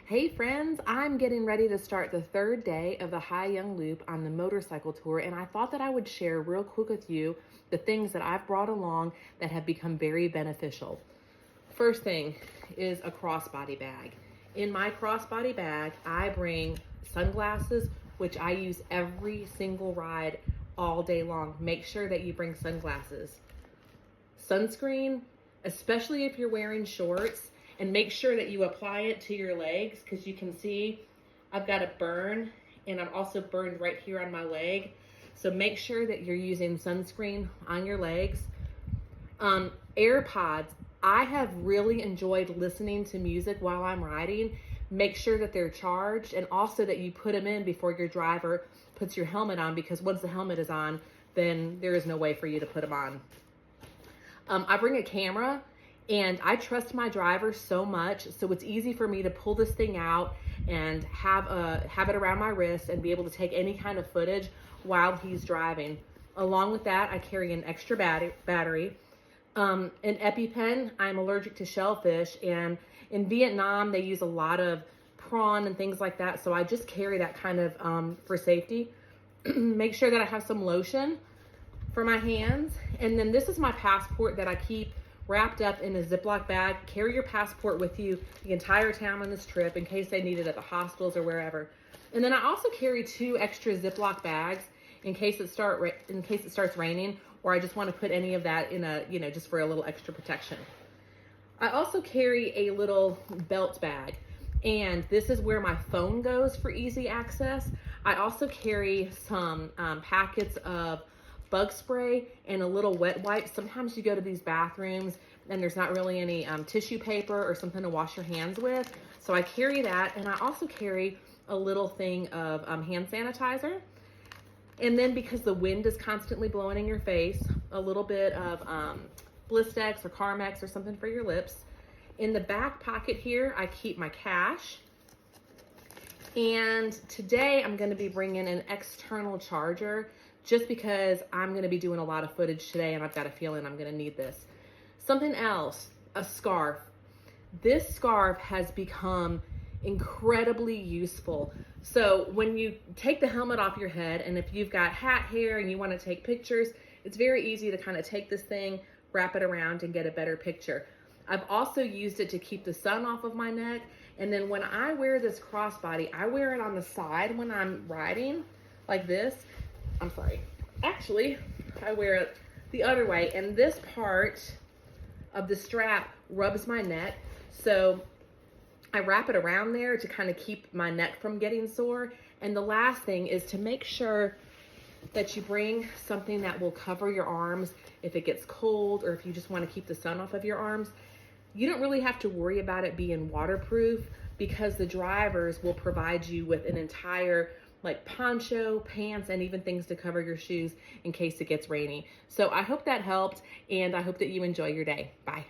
Hey friends, I'm getting ready to start the third day of the Ha Giang Loop on the motorcycle tour, and I thought that I would share real quick with you the things that I've brought along that have become very beneficial. First thing is a crossbody bag. In my crossbody bag, I bring sunglasses, which I use every single ride all day long. Make sure that you bring sunglasses. Sunscreen, especially if you're wearing shorts, and make sure that you apply it to your legs, because you can see I've got a burn and I'm also burned right here on my leg. So make sure that you're using sunscreen on your legs. AirPods, I have really enjoyed listening to music while I'm riding. Make sure that they're charged, and also that you put them in before your driver puts your helmet on, because once the helmet is on, then there is no way for you to put them on. I bring a camera, and I trust my driver so much, so it's easy for me to pull this thing out and have it around my wrist and be able to take any kind of footage while he's driving. Along with that, I carry an extra battery, an EpiPen. I'm allergic to shellfish, and in Vietnam they use a lot of prawn and things like that, so I just carry that kind of for safety. Make sure that I have some lotion for my hands, and then this is my passport that I keep wrapped up in a Ziploc bag. Carry your passport with you the entire time on this trip in case they need it at the hostels or wherever. And then I also carry 2 extra Ziploc bags in case it starts raining, or I just want to put any of that in a, just for a little extra protection. I also carry a little belt bag, and this is where my phone goes for easy access. I also carry some packets of bug spray and a little wet wipe. Sometimes you go to these bathrooms and there's not really any tissue paper or something to wash your hands with. So I carry that, and I also carry a little thing of hand sanitizer. And then, because the wind is constantly blowing in your face, a little bit of Blistex or Carmex or something for your lips. In the back pocket here, I keep my cash. And today I'm going to be bringing an external charger, just because I'm going to be doing a lot of footage today and I've got a feeling I'm going to need this. Something else, a scarf. This scarf has become incredibly useful. So when you take the helmet off your head, and if you've got hat hair and you want to take pictures, it's very easy to kind of take this thing, wrap it around, and get a better picture. I've also used it to keep the sun off of my neck. And then when I wear this crossbody, I wear it on the side when I'm riding like this. I'm sorry. Actually, I wear it the other way, and this part of the strap rubs my neck. So I wrap it around there to kind of keep my neck from getting sore. And the last thing is to make sure that you bring something that will cover your arms if it gets cold, or if you just want to keep the sun off of your arms. You don't really have to worry about it being waterproof, because the drivers will provide you with an entire poncho, pants, and even things to cover your shoes in case it gets rainy. So I hope that helped, and I hope that you enjoy your day. Bye.